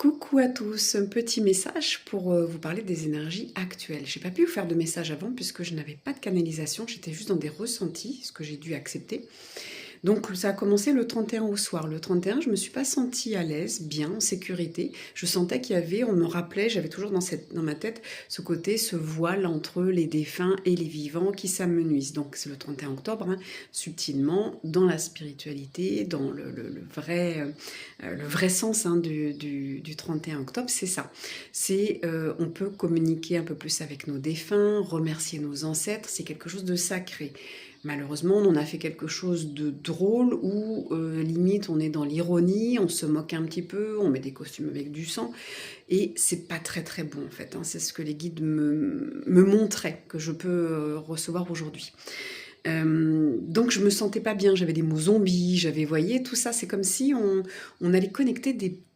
Coucou à tous, un petit message pour vous parler des énergies actuelles. J'ai pas pu vous faire de message avant puisque je n'avais pas de canalisation, j'étais juste dans des ressentis, ce que j'ai dû accepter. Donc ça a commencé le 31 au soir. Le 31, je me suis pas sentie à l'aise, bien, en sécurité. Je sentais qu'il y avait, on me rappelait, j'avais toujours dans ma tête ce côté, ce voile entre les défunts et les vivants qui s'amenuisent. Donc c'est le 31 octobre, hein, subtilement, dans la spiritualité, dans le vrai sens hein, du 31 octobre, c'est ça. C'est on peut communiquer un peu plus avec nos défunts, remercier nos ancêtres, c'est quelque chose de sacré. Malheureusement, on en a fait quelque chose de drôle où limite on est dans l'ironie, on se moque un petit peu, on met des costumes avec du sang et c'est pas très très bon en fait. Hein. C'est ce que les guides me montraient que je peux recevoir aujourd'hui. Donc je me sentais pas bien, j'avais des mots zombies, j'avais, voyez, tout ça, c'est comme si on allait connecter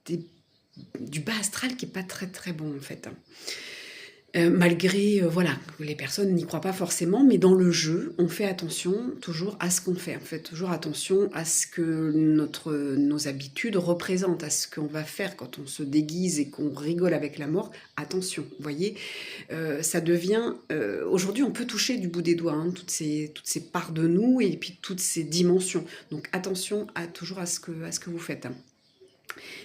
du bas astral qui est pas très très bon en fait. Malgré, voilà, les personnes n'y croient pas forcément, mais dans le jeu, on fait attention toujours à ce qu'on fait. On fait toujours attention à ce que nos habitudes représentent, à ce qu'on va faire quand on se déguise et qu'on rigole avec la mort. Attention, vous voyez, ça devient... aujourd'hui, on peut toucher du bout des doigts hein, toutes ces parts de nous et puis toutes ces dimensions. Donc attention toujours à ce que vous faites. Hein.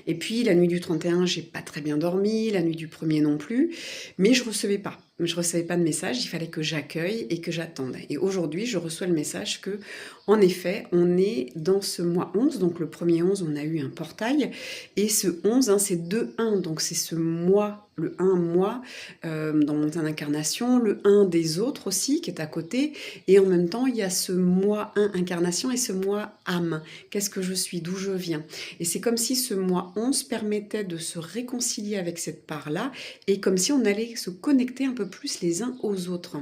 Et puis la nuit du 31, j'ai pas très bien dormi, la nuit du 1er non plus, mais je recevais pas. Je recevais pas de message, il fallait que j'accueille et que j'attende. Et aujourd'hui, je reçois le message que, en effet, on est dans ce mois 11, donc le premier 11, on a eu un portail, et ce 11, hein, c'est 2-1, donc c'est ce mois, le 1 mois dans mon incarnation, le 1 des autres aussi qui est à côté, et en même temps, il y a ce mois 1 incarnation et ce mois âme. Qu'est-ce que je suis, d'où je viens? Et c'est comme si ce mois 11 permettait de se réconcilier avec cette part-là, et comme si on allait se connecter un peu plus les uns aux autres.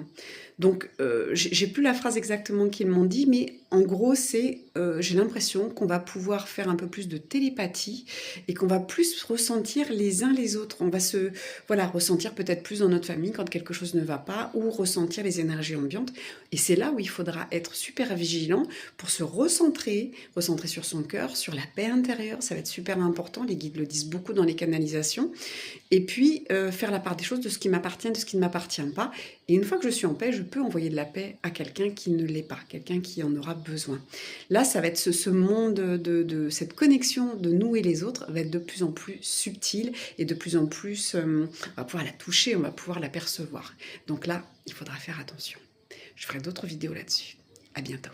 Donc, j'ai plus la phrase exactement qu'ils m'ont dit, mais en gros, c'est, j'ai l'impression qu'on va pouvoir faire un peu plus de télépathie et qu'on va plus ressentir les uns les autres. On va ressentir peut-être plus dans notre famille quand quelque chose ne va pas ou ressentir les énergies ambiantes. Et c'est là où il faudra être super vigilant pour se recentrer sur son cœur, sur la paix intérieure. Ça va être super important. Les guides le disent beaucoup dans les canalisations. Et puis, faire la part des choses de ce qui m'appartient, de ce qui ne m'appartient pas. Et une fois que je suis en paix, je peux envoyer de la paix à quelqu'un qui ne l'est pas, quelqu'un qui en aura besoin. Là, ça va être ce monde de cette connexion de nous et les autres va être de plus en plus subtile et de plus en plus, on va pouvoir la toucher, on va pouvoir la percevoir. Donc là, il faudra faire attention. Je ferai d'autres vidéos là-dessus. À bientôt.